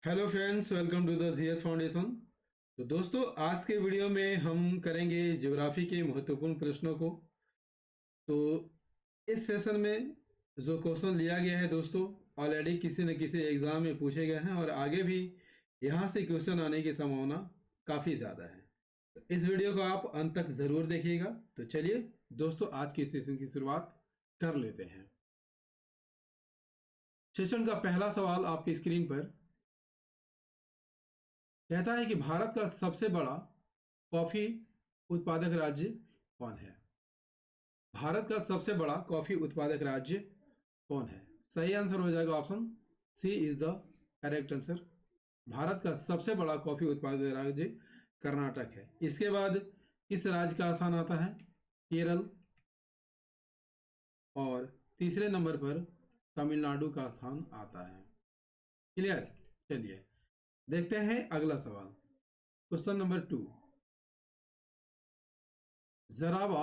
Hello friends, welcome to the GS foundation. तो दोस्तों, आज के वीडियो में हम करेंगे ज्योग्राफी के महत्वपूर्ण प्रश्नों को। तो इस सेशन में जो क्वेश्चन लिया गया है दोस्तों, ऑलरेडी किसी न किसी एग्जाम में पूछे गए हैं और आगे भी यहाँ से क्वेश्चन आने की संभावना काफ़ी ज़्यादा है। तो इस वीडियो को आप अंत तक ज़रूर देखिएगा। तो चलिए दोस्तों, आज के सेशन की शुरुआत कर लेते हैं। सेशन का पहला सवाल आपकी स्क्रीन पर कहता है कि भारत का सबसे बड़ा कॉफी उत्पादक राज्य कौन है? भारत का सबसे बड़ा कॉफी उत्पादक राज्य कौन है? सही आंसर हो जाएगा option C is the correct answer. Bharat का सबसे बड़ा कॉफी उत्पादक राज्य कर्नाटक है। इसके बाद किस राज्य का स्थान आता है? केरल। और तीसरे नंबर पर तमिलनाडु का स्थान आता है। क्लियर? चलिए देखते हैं अगला सवाल। Question number 2। जरावा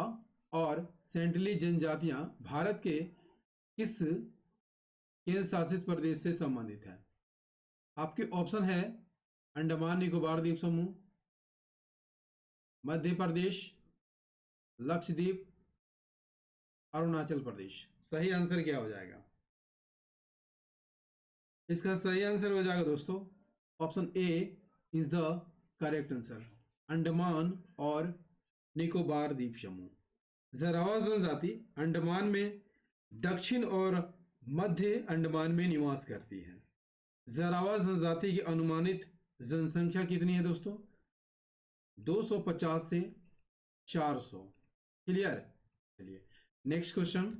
और सेंटली जनजातियां भारत के किस केंद्र शासित प्रदेश से संबंधित है? आपके ऑप्शन है अंडमान निकोबार द्वीप समूह, मध्य प्रदेश, लक्षद्वीप, अरुणाचल प्रदेश। सही आंसर क्या हो जाएगा? इसका सही आंसर हो जाएगा दोस्तों option A is the correct answer, Andaman और निकोबार द्वीप समूह। जरावा जनजाति अंडमान में दक्षिण और मध्य अंडमान में निवास करती है। जरावा जनजाति की अनुमानित जनसंख्या कितनी है दोस्तों? 250 से 400। क्लियर? चलिए नेक्स्ट क्वेश्चन,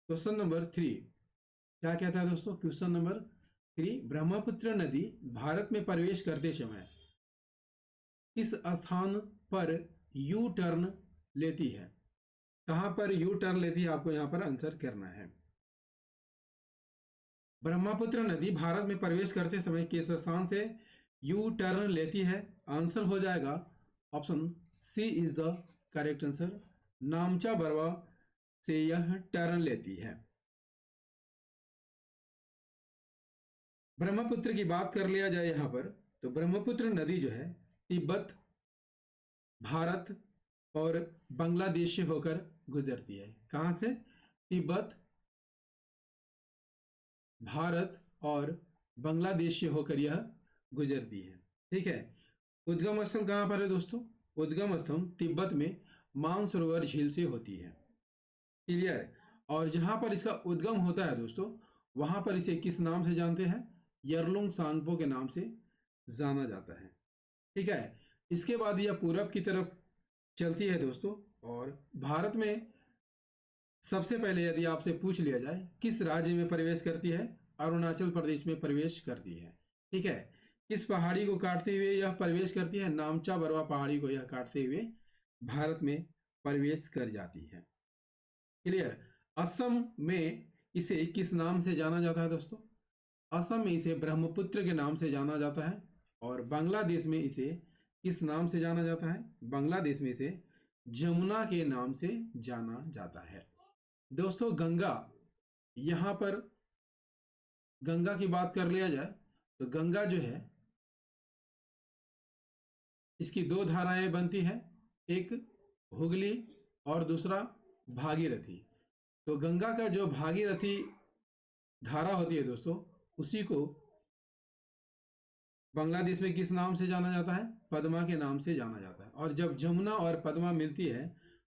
क्वेश्चन नंबर 3 क्या कहता है दोस्तों? क्वेश्चन नंबर 3, ब्रह्मपुत्र नदी भारत में प्रवेश करते समय किस स्थान पर यू टर्न लेती है? कहां पर यू टर्न लेती है, आपको यहां पर आंसर करना है। ब्रह्मपुत्र नदी भारत में प्रवेश करते समय किस स्थान से यू टर्न लेती है? आंसर हो जाएगा option C is the correct answer, Namcha Barwa से यह टर्न लेती है। ब्रह्मपुत्र की बात कर लिया जाए यहां पर, तो ब्रह्मपुत्र नदी जो है तिब्बत, भारत और बांग्लादेश से होकर गुजरती है। कहां से? तिब्बत, भारत और बांग्लादेश से होकर यह गुजरती है। ठीक है। उद्गम स्थल कहां पर है दोस्तों? उद्गम स्थल तिब्बत में मानसरोवर झील से होती है। क्लियर? और जहां पर इसका उद्गम होता है दोस्तों, वहां पर इसे किस नाम से जानते हैं? यरलुंग सांगपो के नाम से जाना जाता है। ठीक है। इसके बाद यह पूरब की तरफ चलती है दोस्तों, और भारत में सबसे पहले यदि आपसे पूछ लिया जाए किस राज्य में प्रवेश करती है? अरुणाचल प्रदेश में प्रवेश करती है। ठीक है। किस पहाड़ी को काटते हुए यह प्रवेश करती है? नामचा बरवा पहाड़ी को यह काटते हुए भारत में प्रवेश कर जाती है। क्लियर? असम में इसे किस नाम से जाना जाता है दोस्तों? असम में इसे ब्रह्मपुत्र के नाम से जाना जाता है। और बांग्लादेश में इसे किस नाम से जाना जाता है? बांग्लादेश में इसे जमुना के नाम से जाना जाता है। दोस्तों गंगा, यहां पर गंगा की बात कर लिया जाए तो गंगा जो है इसकी दो धाराएं बनती है, एक हुगली और दूसरा भागीरथी। तो गंगा का जो भागीरथी धारा होती है दोस्तों, उसी को बांग्लादेश में किस नाम से जाना जाता है? पद्मा के नाम से जाना जाता है। और जब जमुना और पद्मा मिलती है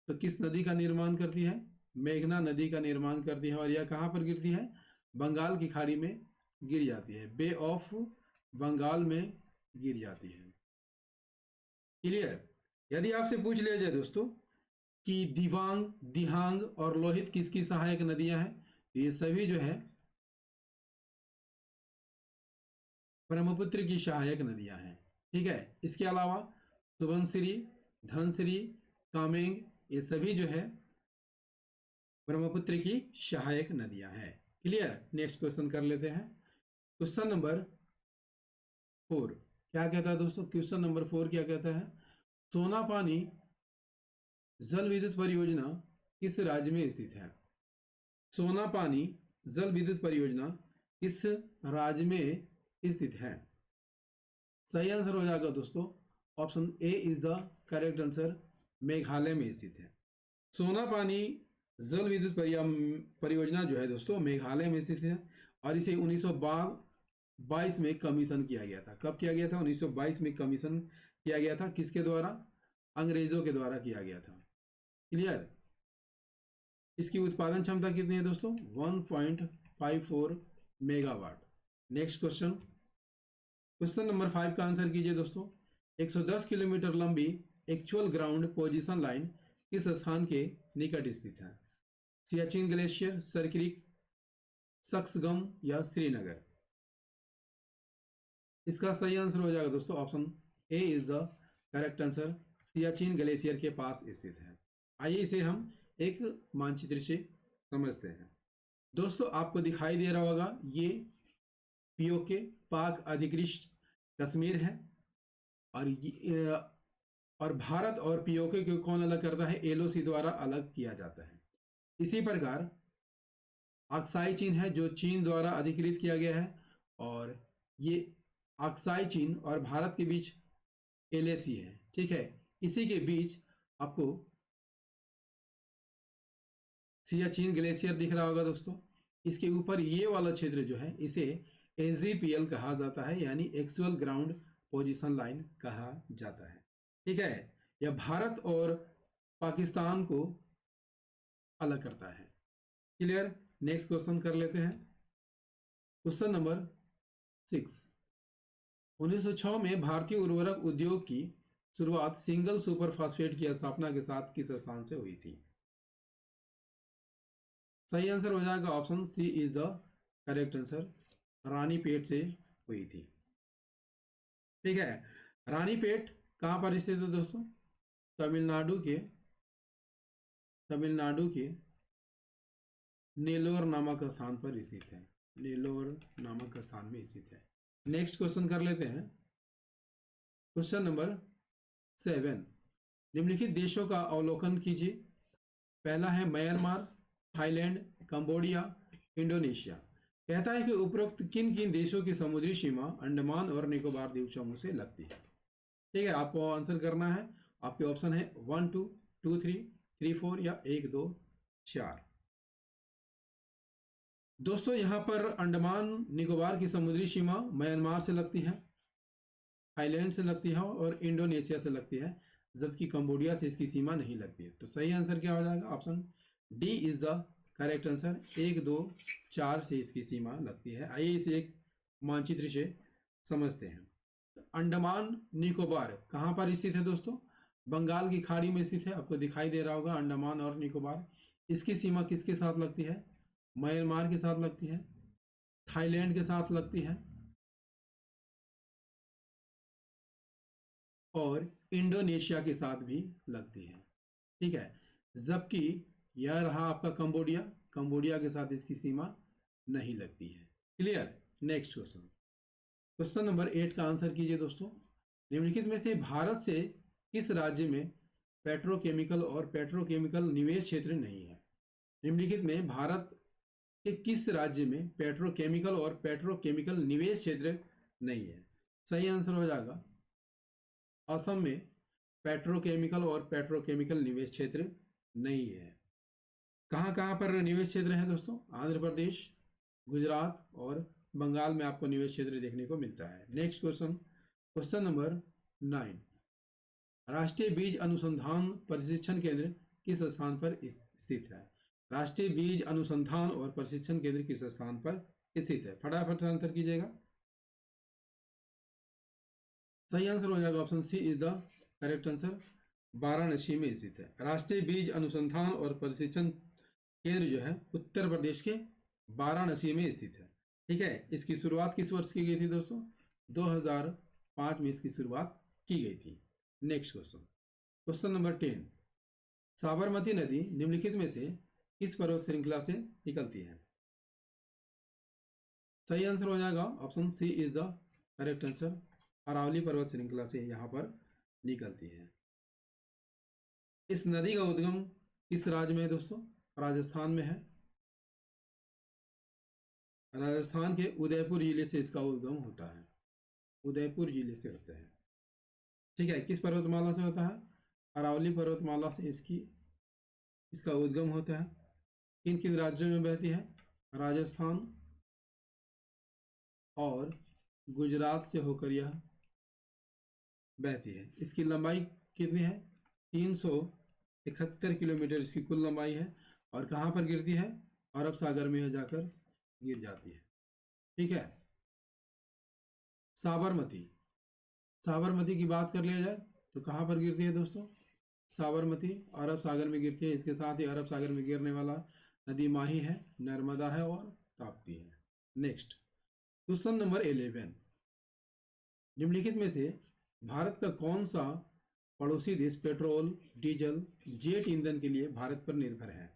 तो किस नदी का निर्माण करती है? मेघना नदी का निर्माण करती है। और यह कहां पर गिरती है? बंगाल की खाड़ी में गिर जाती है, बे ऑफ बंगाल में गिर जाती है। क्लियर? यदि आपसे पूछ लिया जाए दोस्तों कि दिबांग, दिहांग और लोहित किसकी सहायक नदियां हैं, तो ये सभी जो है ब्रह्मपुत्र की सहायक नदियां हैं। ठीक है। इसके अलावा सुबनसिरी, धनसिरी, कामेंग, ये सभी जो है ब्रह्मपुत्र की सहायक नदियां हैं। क्लियर? नेक्स्ट क्वेश्चन कर लेते हैं। क्वेश्चन नंबर 4 क्या कहता है दोस्तों? क्वेश्चन नंबर 4 क्या कहता है? सोना पानी जल विद्युत परियोजना किस राज्य में स्थित है? सोना पानी जल विद्युत परियोजना किस राज्य में स्थित है? सही आंसर हो जाएगा दोस्तों option A is the correct answer, Meghalaya में स्थित है। सोना पानी जल विद्युत परियोजना जो है दोस्तों मेघालय में स्थित है और इसे 1922 में कमीशन किया गया था। कब किया गया था? 1922 में कमीशन किया गया था। किसके द्वारा? अंग्रेजों के द्वारा किया गया था। क्लियर? इसकी उत्पादन क्षमता कितनी है दोस्तों? 1.54 megawatt. Next question, question number 5 का आंसर कीजिए दोस्तों। 110 किलोमीटर लंबी एक्चुअल ग्राउंड पोजीशन लाइन किस स्थान के निकट स्थित है? सियाचिन ग्लेशियर, सरक्रिक, सक्सगम या श्रीनगर? इसका सही आंसर हो जाएगा दोस्तों option A is the correct answer, Siachen glacier के पास स्थित है। आइए इसे हम एक मानचित्र से समझते हैं। दोस्तों आपको दिखाई दे रहा होगा ये पीओके पाक अधिकृत कश्मीर है और भारत और पीओके को कौन अलग करता है? एलओसी द्वारा अलग किया जाता है। इसी प्रकार अक्साई चीन है जो चीन द्वारा अधिकृत किया गया है और ये अक्साई चीन और भारत के बीच एलएसी है। ठीक है, इसी के बीच आपको सियाचिन ग्लेशियर दिख रहा होगा दोस्तों। इसके ऊपर ये वाला क्षेत्र जो है इसे एजीपीएल कहा जाता है, यानी एक्चुअल ग्राउंड पोजीशन लाइन कहा जाता है। ठीक है, यह भारत और पाकिस्तान को अलग करता है। क्लियर? नेक्स्ट क्वेश्चन कर लेते हैं। क्वेश्चन नंबर 6, 1906 में भारतीय उर्वरक उद्योग की शुरुआत सिंगल सुपर फास्फेट की स्थापना के साथ किस स्थान से हुई थी? सही आंसर हो जाएगा option C is the correct answer, Ranipet से हुई थी। ठीक है, रानीपेट कहां पर स्थित है दोस्तों? तमिलनाडु के नेलोर नामक स्थान पर स्थित है। नेलोर नामक स्थान में स्थित है। नेक्स्ट क्वेश्चन कर लेते हैं। क्वेश्चन नंबर 7, निम्नलिखित देशों का अवलोकन कीजिए। पहला है म्यांमार, थाईलैंड, कंबोडिया, इंडोनेशिया। कहता है कि उपरोक्त किन किन देशों की समुद्री सीमा अंडमान और निकोबार द्वीप समूह से लगती है? ठीक है, आपको आंसर करना है। आपके ऑप्शन है 1 2 2 3 3 4 या 1 2 4। दोस्तों यहाँ पर अंडमान निकोबार की समुद्री सीमा म्यांमार से लगती है, थाईलैंड से लगती है और इंडोनेशिया से लगती है, जबकि कंबोडिया से इसकी सीमा नहीं लगती है। तो सही आंसर क्या हो जाएगा? Option D is the correct answer, 1 2 4 से इसकी सीमा लगती है। आइए इसे एक मानचित्र से समझते हैं। अंडमान निकोबार कहाँ पर स्थित है दोस्तों? बंगाल की खाड़ी में स्थित है। आपको दिखाई दे रहा होगा अंडमान और निकोबार। इसकी सीमा किसके साथ लगती है? म्यांमार के साथ लगती है, थाईलैंड के साथ लगती है और इंडोनेशिया के साथ भी लगती है। ठीक है, जबकि यह रहा आपका कंबोडिया, कंबोडिया के साथ इसकी सीमा नहीं लगती है। Clear? Next question, question number 8 का आंसर कीजिए दोस्तों। निम्नलिखित में से भारत से किस राज्य में पेट्रोकेमिकल और पेट्रोकेमिकल निवेश क्षेत्र नहीं है? निम्नलिखित में भारत के किस राज्य में पेट्रोकेमिकल और पेट्रोकेमिकल निवेश क्षेत्र नहीं है? सही आंसर हो जाएगा असम में पेट्रोकेमिकल और पेट्रोकेमिकल निवेश क्षेत्र नहीं है। कहाँ कहाँ पर निवेश क्षेत्र है दोस्तों? आंध्र प्रदेश, गुजरात और बंगाल में आपको निवेश क्षेत्र देखने को मिलता है। नेक्स्ट क्वेश्चन, क्वेश्चन नंबर 9, राष्ट्रीय बीज अनुसंधान प्रशिक्षण केंद्र किस स्थान पर स्थित है? राष्ट्रीय बीज अनुसंधान और प्रशिक्षण केंद्र किस स्थान पर स्थित है? फटाफट से आंसर कीजिएगा। सही आंसर हो जाएगा option C is the correct answer, Varanasi में स्थित है। राष्ट्रीय बीज अनुसंधान और प्रशिक्षण केंद्र जो है उत्तर प्रदेश के वाराणसी में स्थित है। ठीक है, इसकी शुरुआत किस वर्ष की गई थी दोस्तों? 2005 में इसकी शुरुआत की गई थी। Next question, question number 10, Sabarmati नदी निम्नलिखित में से किस पर्वत श्रृंखला से निकलती है? सही आंसर हो जाएगा option C is the correct answer, Aravalli पर्वत श्रृंखला से यहाँ पर निकलती है। इस नदी का उद्गम किस राज्य में है दोस्तों? राजस्थान में है। राजस्थान के उदयपुर जिले से इसका उद्गम होता है, उदयपुर जिले से होता है। ठीक है, किस पर्वतमाला से होता है? अरावली पर्वतमाला से इसका उद्गम होता है। किन किन राज्यों में बहती है? राजस्थान और गुजरात से होकर यह बहती है। इसकी लंबाई कितनी है? 371 किलोमीटर इसकी कुल लंबाई है। और कहाँ पर गिरती है? अरब सागर में जाकर गिर जाती है। ठीक है, साबरमती, साबरमती की बात कर लिया जाए तो कहाँ पर गिरती है दोस्तों? साबरमती अरब सागर में गिरती है। इसके साथ ही अरब सागर में गिरने वाला नदी माही है, नर्मदा है और ताप्ती है। नेक्स्ट क्वेश्चन नंबर 11, निम्नलिखित में से भारत का कौन सा पड़ोसी देश पेट्रोल, डीजल, जेट ईंधन के लिए भारत पर निर्भर है?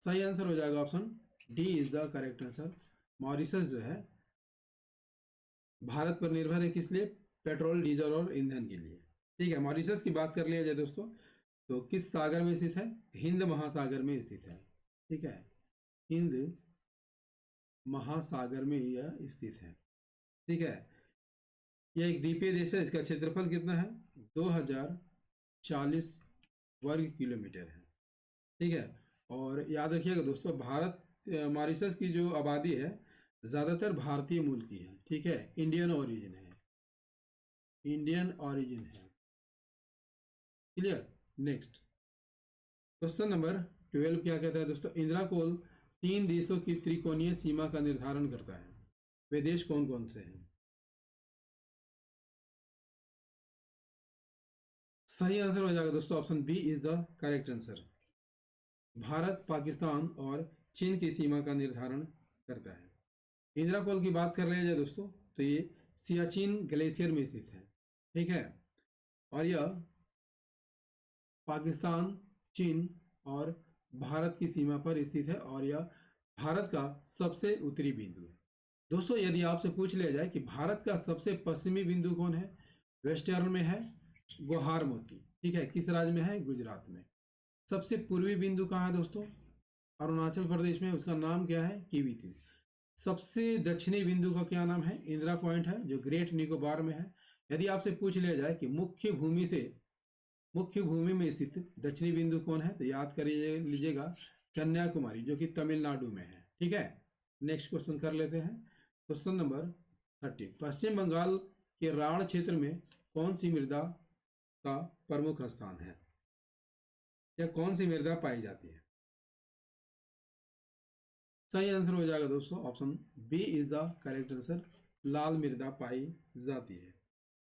सही आंसर हो जाएगा option D is the correct answer. Mauritius जो है भारत पर निर्भर है, किस लिए? पेट्रोल, डीजल और ईंधन के लिए। ठीक है, मॉरिशस की बात कर लिया जाए दोस्तों तो किस सागर में स्थित है? हिंद महासागर में स्थित है। ठीक है, हिंद महासागर में यह स्थित है। ठीक है, यह एक द्वीपीय देश है। इसका क्षेत्रफल कितना है? 2040 वर्ग किलोमीटर है। ठीक है, और याद रखिएगा दोस्तों, भारत मॉरिशस की जो आबादी है ज़्यादातर भारतीय मूल की है। ठीक है, इंडियन ओरिजिन है, इंडियन ओरिजिन है। क्लियर? नेक्स्ट क्वेश्चन नंबर 12 क्या कहता है दोस्तों? इंदिरा कोल 3 देशों की त्रिकोणीय सीमा का निर्धारण करता है। वे देश कौन कौन से हैं? सही आंसर हो जाएगा दोस्तों option B is the correct answer. Bharat, Pakistan और चीन की सीमा का निर्धारण करता है। इंदिरा कोल की बात कर लिया जाए दोस्तों तो ये सियाचिन ग्लेशियर में स्थित है। ठीक है, और यह पाकिस्तान, चीन और भारत की सीमा पर स्थित है और यह भारत का सबसे उत्तरी बिंदु है। दोस्तों यदि आपसे पूछ लिया जाए कि भारत का सबसे पश्चिमी बिंदु कौन है? वेस्टर्न में है गोहार मोती। ठीक है, किस राज्य में है? गुजरात में। सबसे पूर्वी बिंदु कहाँ है दोस्तों? अरुणाचल प्रदेश में। उसका नाम क्या है? कीवीती। सबसे दक्षिणी बिंदु का क्या नाम है? इंदिरा पॉइंट है, जो ग्रेट निकोबार में है। यदि आपसे पूछ लिया जाए कि मुख्य भूमि में स्थित दक्षिणी बिंदु कौन है, तो याद कर लीजिएगा कन्याकुमारी, जो कि तमिलनाडु में है। ठीक है, नेक्स्ट क्वेश्चन कर लेते हैं। क्वेश्चन नंबर 30, पश्चिम बंगाल के राढ़ क्षेत्र में कौन सी मृदा का प्रमुख स्थान है, या कौन सी मृदा पाई जाती है? सही आंसर हो जाएगा दोस्तों option B is the correct answer. लाल मृदा पाई जाती है।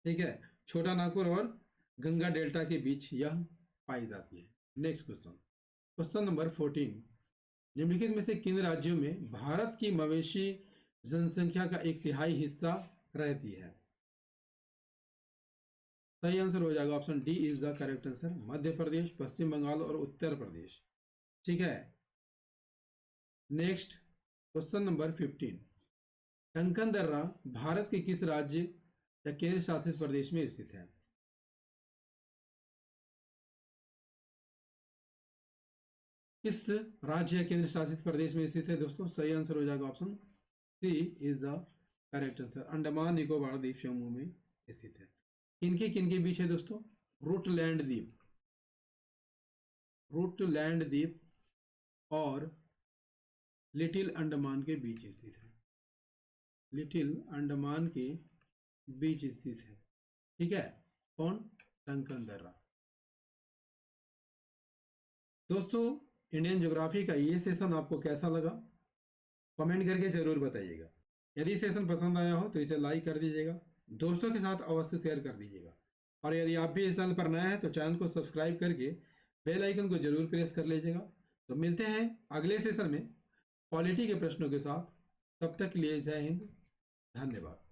ठीक है, छोटा नागपुर और गंगा डेल्टा के बीच यह पाई जाती है। नेक्स्ट क्वेश्चन, क्वेश्चन नंबर 14, निम्नलिखित में से किन राज्यों में भारत की मवेशी जनसंख्या का 1/3 हिस्सा रहती है? सही आंसर हो जाएगा option D is the correct answer. Madhya Pradesh, Paschim Bengal और उत्तर प्रदेश। ठीक है, नेक्स्ट क्वेश्चन नंबर 15, कंकन दर्रा भारत के किस राज्य या केंद्र शासित प्रदेश में स्थित है? किस राज्य या केंद्र शासित प्रदेश में स्थित है दोस्तों? सही आंसर हो जाएगा option C is the correct answer. Andaman Nicobar द्वीप समूह में स्थित है। किनके बीच है दोस्तों? रूटलैंड द्वीप, रूटलैंड द्वीप और लिटिल अंडमान के बीच स्थित है, लिटिल अंडमान के बीच स्थित है। ठीक है, कौन? कंकन दर्रा। दोस्तों इंडियन ज्योग्राफी का ये सेशन आपको कैसा लगा, कमेंट करके जरूर बताइएगा। यदि सेशन पसंद आया हो तो इसे लाइक कर दीजिएगा, दोस्तों के साथ अवश्य शेयर कर दीजिएगा। और यदि आप भी इस चैनल पर नए हैं तो चैनल को सब्सक्राइब करके बेल आइकन को जरूर प्रेस कर लीजिएगा। तो मिलते हैं अगले सेशन में पॉलिटी के प्रश्नों के साथ। तब तक के लिए जय हिंद, धन्यवाद।